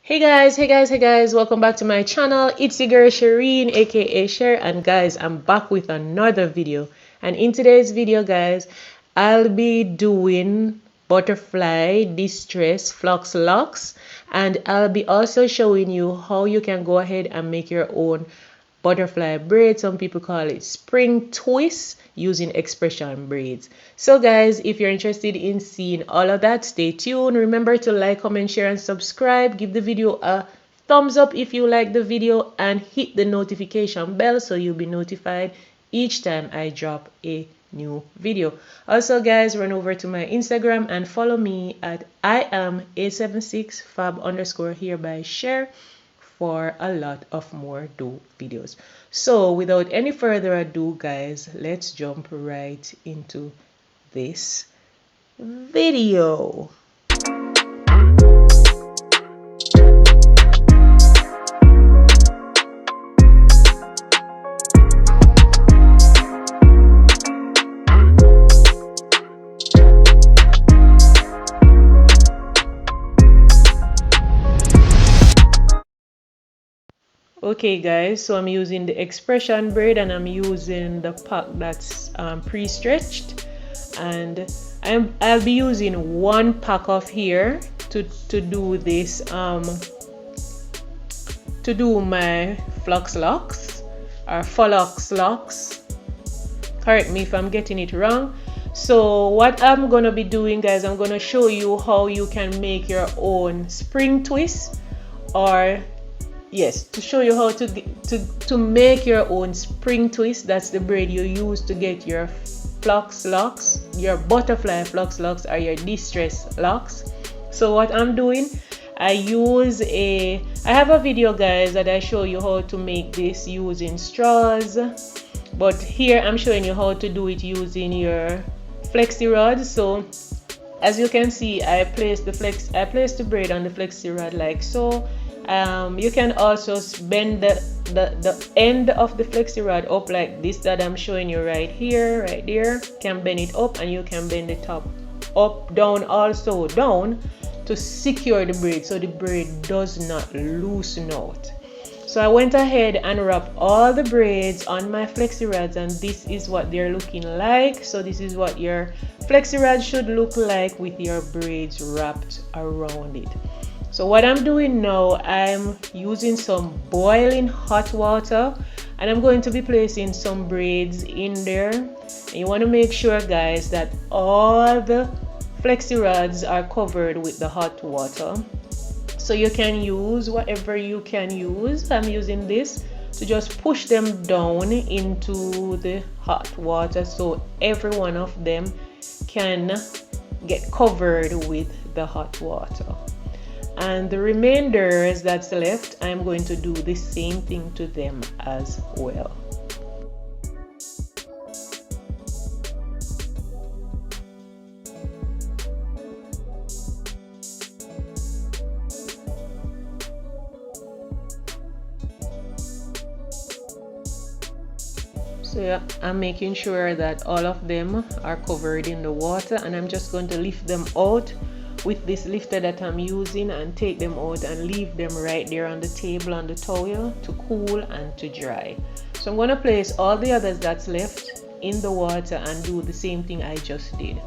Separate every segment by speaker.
Speaker 1: Hey guys, welcome back to my channel. It's your girl Shireen, aka Cher, and guys, I'm back with another video. And in today's video, guys, I'll be doing butterfly distress flux locks, and I'll be also showing you how you can go ahead and make your own butterfly braid. Some people call it spring twist using expression braids. So guys, if you're interested in seeing all of that, stay tuned. Remember to like, comment, share, and subscribe. Give the video a thumbs up if you like the video, and hit the notification bell so you'll be notified each time I drop a new video. Also guys, run over to my Instagram and follow me at iam876fab_hereby_share for a lot of more dope videos. So without any further ado, guys, let's jump right into this video. Okay guys, so I'm using the expression braid and I'm using the pack that's pre-stretched, and I'll be using one pack of here to do this to do my flux locks or flux locks. Correct me if I'm getting it wrong. So what I'm gonna be doing, guys, I'm gonna show you how you can make your own spring twist, or yes, to show you how to make your own spring twist. That's the braid you use to get your flux locks, your butterfly flux locks, or your distress locks. So what I'm doing, I have a video, guys, that I show you how to make this using straws, but here I'm showing you how to do it using your flexi rod. So as you can see, I placed the braid on the flexi rod like so. You can also bend the end of the flexi rod up like this that I'm showing you right here, right there. You can bend it up, and you can bend the top up, down, also down, to secure the braid so the braid does not loosen out. So I went ahead and wrapped all the braids on my flexi rods, and this is what they're looking like. So this is what your flexi rod should look like with your braids wrapped around it. So what I'm doing now, I'm using some boiling hot water, and I'm going to be placing some braids in there. And you want to make sure, guys, that all the flexi rods are covered with the hot water. So you can use whatever you can use. I'm using this to just push them down into the hot water so every one of them can get covered with the hot water. And the remainders that's left, I'm going to do the same thing to them as well. So yeah, I'm making sure that all of them are covered in the water, and I'm just going to lift them out with this lifter that I'm using and take them out and leave them right there on the table on the towel to cool and to dry. So I'm going to place all the others that's left in the water and do the same thing I just did.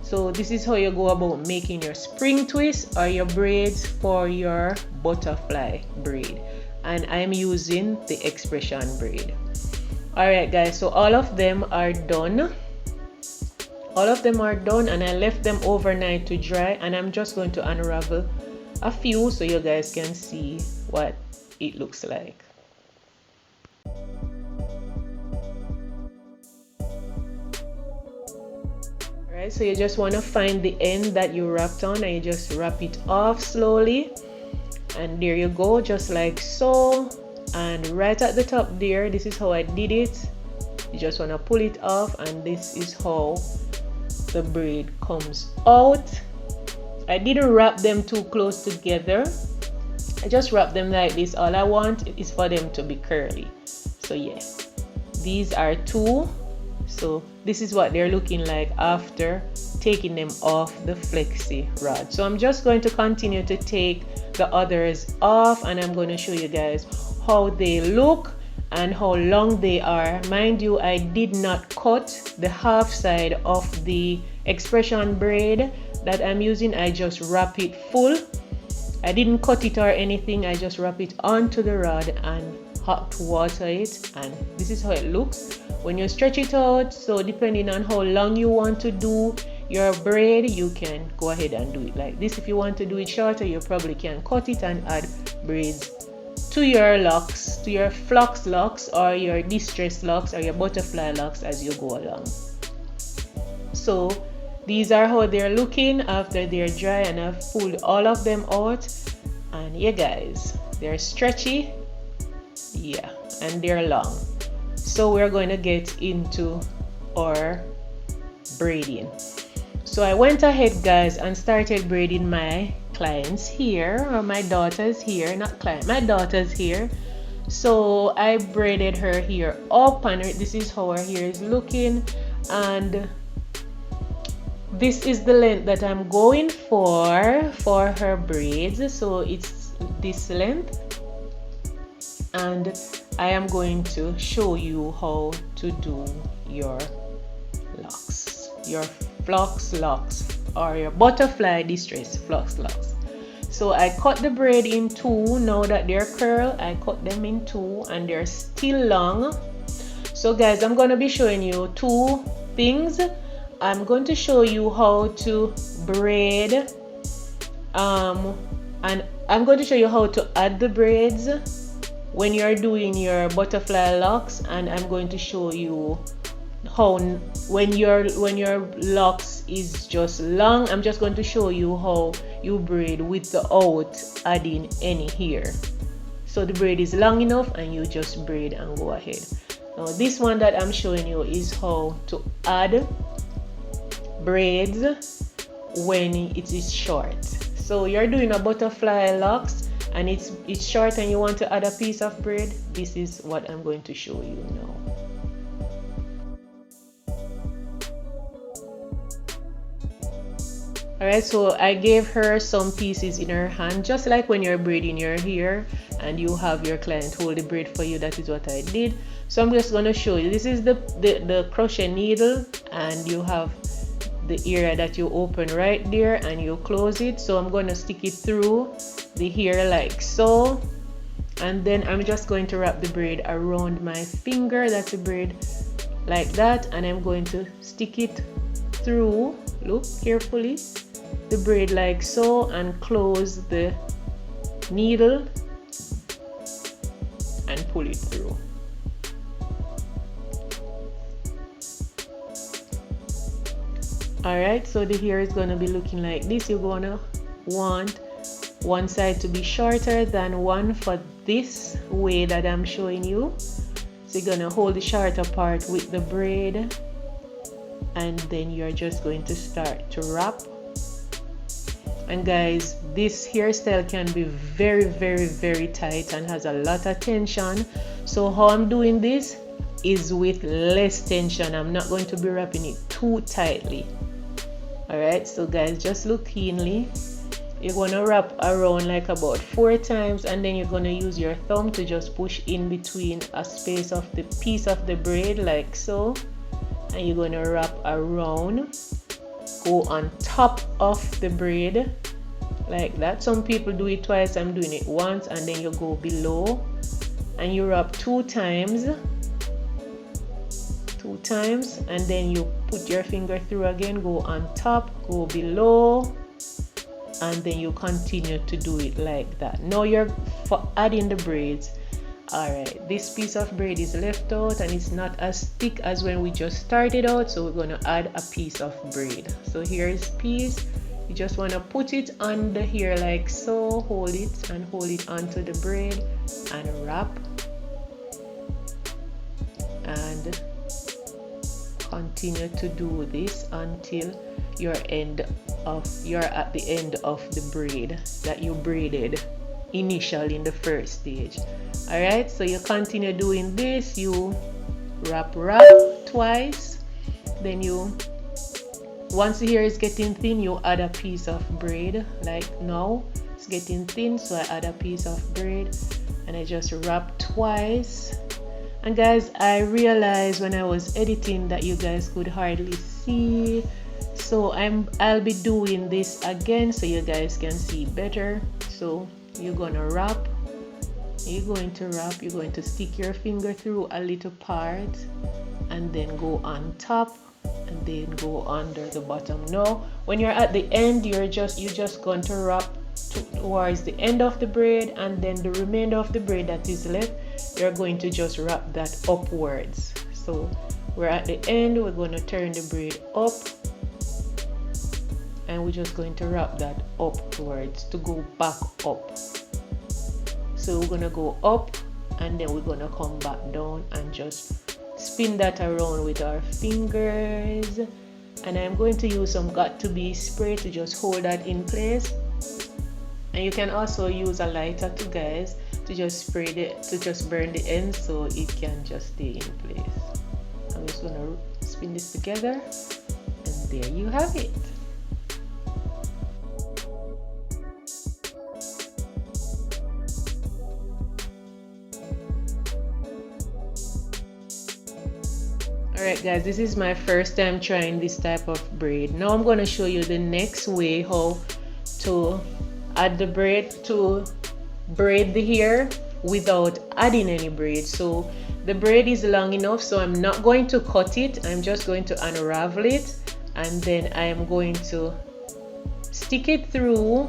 Speaker 1: So this is how you go about making your spring twist or your braids for your butterfly braid, and I'm using the expression braid. Alright guys, so all of them are done. All of them are done, and I left them overnight to dry, and I'm just going to unravel a few so you guys can see what it looks like. Alright, so you just want to find the end that you wrapped on, and you just wrap it off slowly, and there you go, just like so. And right at the top there, this is how I did it. You just want to pull it off, and this is how the braid comes out. I didn't wrap them too close together. I just wrap them like this. All I want is for them to be curly. So yeah, these are two. So this is what they're looking like after taking them off the flexi rod. So I'm just going to continue to take the others off, and I'm going to show you guys how they look and how long they are. Mind you, I did not cut the half side of the expression braid that I'm using. I just wrap it full. I didn't cut it or anything. I just wrap it onto the rod and hot water it, and this is how it looks when you stretch it out. So depending on how long you want to do your braid, you can go ahead and do it like this. If you want to do it shorter, you probably can cut it and add braids to your locks, to your flux locks or your distress locks or your butterfly locks as you go along. So these are how they're looking after they're dry, and I've pulled all of them out, and yeah guys, they're stretchy, yeah, and they're long. So we're going to get into our braiding. So I went ahead guys and started braiding my clients here, or my daughter's here, not client, my daughter's here. So I braided her hair up, and this is how her hair is looking, and this is the length that I'm going for her braids. So it's this length, and I am going to show you how to do your locks, your flux locks, or your butterfly distress flux locks. So I cut the braid in two. Now that they're curled, I cut them in two, and they're still long. So guys, I'm going to be showing you two things. I'm going to show you how to braid, and I'm going to show you how to add the braids when you're doing your butterfly locks, and I'm going to show you how when your locks is just long, I'm just going to show you how you braid without adding any hair. So the braid is long enough and you just braid and go ahead. Now this one that I'm showing you is how to add braids when it is short. So you're doing a butterfly locks and it's short and you want to add a piece of braid. This is what I'm going to show you now. Alright, so I gave her some pieces in her hand, just like when you're braiding your hair and you have your client hold the braid for you. That is what I did. So I'm just going to show you. This is the crochet needle, and you have the area that you open right there and you close it. So I'm going to stick it through the hair like so, and then I'm just going to wrap the braid around my finger. That's the braid like that, and I'm going to stick it through, look carefully, the braid like so, and close the needle and pull it through. Alright, so the hair is going to be looking like this. You're going to want one side to be shorter than one for this way that I'm showing you. So you're going to hold the shorter part with the braid, and then you're just going to start to wrap. And guys, this hairstyle can be very, very, very tight and has a lot of tension. So how I'm doing this is with less tension. I'm not going to be wrapping it too tightly. Alright, so guys, just look keenly. You're going to wrap around like about 4 times, and then you're going to use your thumb to just push in between a space of the piece of the braid like so, and you're going to wrap around, go on top of the braid like that. Some people do it twice, I'm doing it once, and then you go below and you wrap 2 times, and then you put your finger through again, go on top, go below, and then you continue to do it like that. Now you're adding the braids. Alright, this piece of braid is left out and it's not as thick as when we just started out, so we're going to add a piece of braid. So here is piece. You just want to put it on the hair like so, hold it and hold it onto the braid and wrap, and continue to do this until you're at the end of the braid that you braided initially in the first stage. Alright, so you continue doing this, you wrap twice, then once the hair is getting thin, you add a piece of braid like now. it's getting thin, so I add a piece of braid and I just wrap twice. And guys, I realized when I was editing that you guys could hardly see, so I'll be doing this again so you guys can see better. So you're going to wrap, you're going to stick your finger through a little part and then go on top and then go under the bottom. Now when you're at the end, you're just going to wrap towards the end of the braid, and then the remainder of the braid that is left, you're going to just wrap that upwards. So we're at the end, we're going to turn the braid up and we're just going to wrap that upwards to go back up. So we're going to go up and then we're going to come back down and just spin that around with our fingers. And I'm going to use some got-to-be spray to just hold that in place. And you can also use a lighter too, guys, to just spray to just burn the end so it can just stay in place. I'm just gonna spin this together and there you have it. Alright guys, this is my first time trying this type of braid. Now I'm going to show you the next way how to add the braid, to braid the hair without adding any braid. So the braid is long enough, so I'm not going to cut it, I'm just going to unravel it and then I am going to stick it through,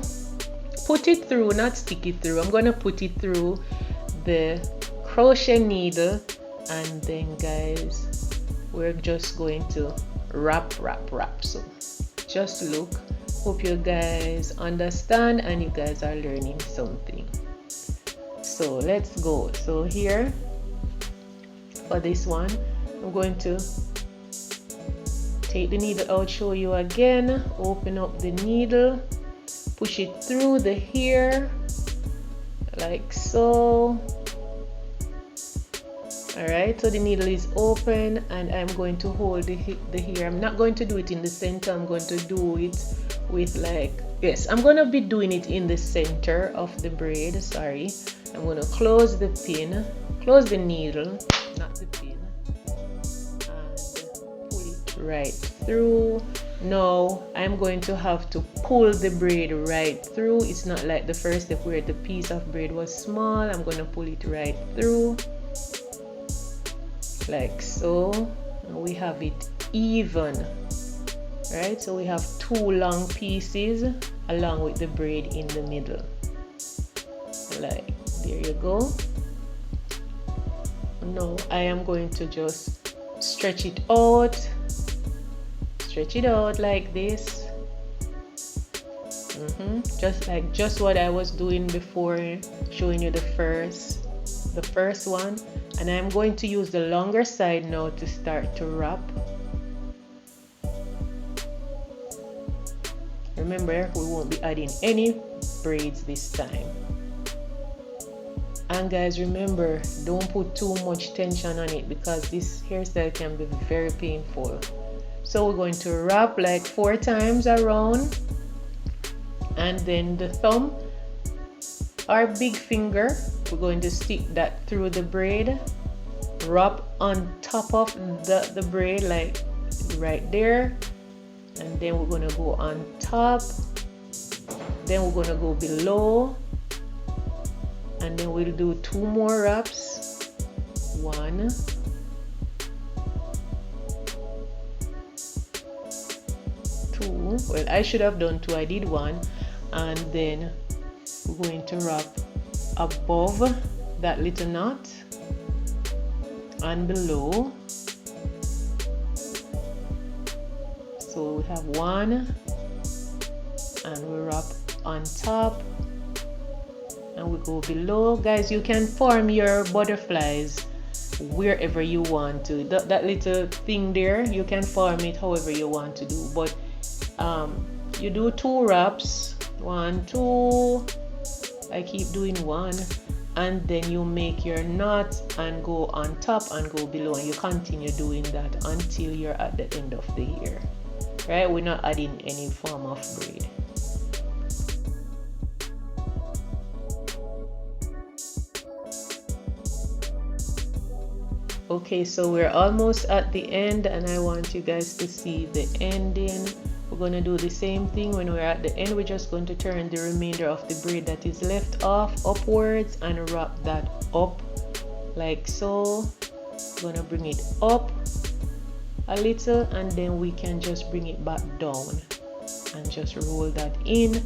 Speaker 1: put it through, not stick it through, I'm going to put it through the crochet needle, and then guys we're just going to wrap. So just look, hope you guys understand and you guys are learning something. So let's go. So here for this one, I'm going to take the needle out, show you again, open up the needle, push it through the hair like so. Alright, so the needle is open and I'm going to hold the hair. I'm not going to do it in the center, I'm going to do it with I'm going to be doing it in the center of the braid, sorry. I'm going to close the pin, close the needle, not the pin, and pull it right through. Now I'm going to have to pull the braid right through. It's not like the first step where the piece of braid was small. I'm going to pull it right through like so. Now we have it even, right? So we have two long pieces along with the braid in the middle, like there you go. Now I am going to just stretch it out like this. Just what I was doing before, showing you the first one. And I'm going to use the longer side now to start to wrap. Remember, we won't be adding any braids this time. And guys, remember, don't put too much tension on it because this hairstyle can be very painful. So we're going to wrap like 4 times around, and then the thumb, our big finger, we're going to stick that through the braid, wrap on top of the braid like right there, and then we're going to go on top, then we're going to go below, and then we'll do 2 more wraps. 1, 2. Well, I should have done 2, I did 1, and then we're going to wrap above that little knot and below. So we have 1, and we wrap on top and we go below. Guys, you can form your butterflies wherever you want to. That little thing there, you can form it however you want to do, but you do 2 wraps, 1, 2, I keep doing 1, and then you make your knot and go on top and go below, and you continue doing that until you're at the end of the hair, right? We're not adding any form of braid. Okay, so we're almost at the end and I want you guys to see the ending. We're going to do the same thing. When we're at the end, we're just going to turn the remainder of the braid that is left off upwards and wrap that up like so. I'm going to bring it up a little and then we can just bring it back down and just roll that in.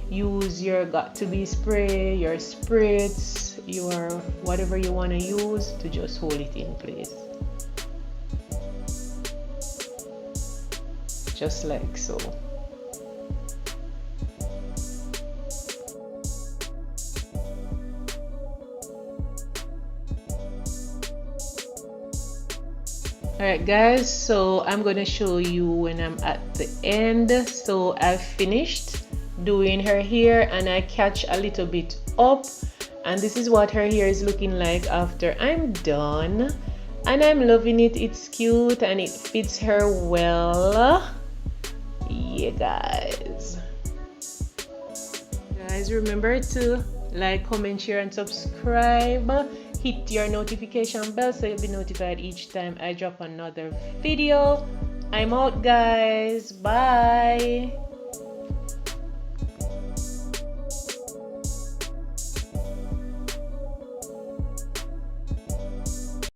Speaker 1: Use your got-to-be spray, your spritz, your whatever you want to use to just hold it in place. Just like so. Alright guys, so I'm going to show you when I'm at the end. So I've finished doing her hair and I catch a little bit up, and this is what her hair is looking like after I'm done, and I'm loving it. It's cute and it fits her well. Yeah guys, remember to like, comment, share and subscribe. Hit your notification bell so you'll be notified each time I drop another video. I'm out guys, bye.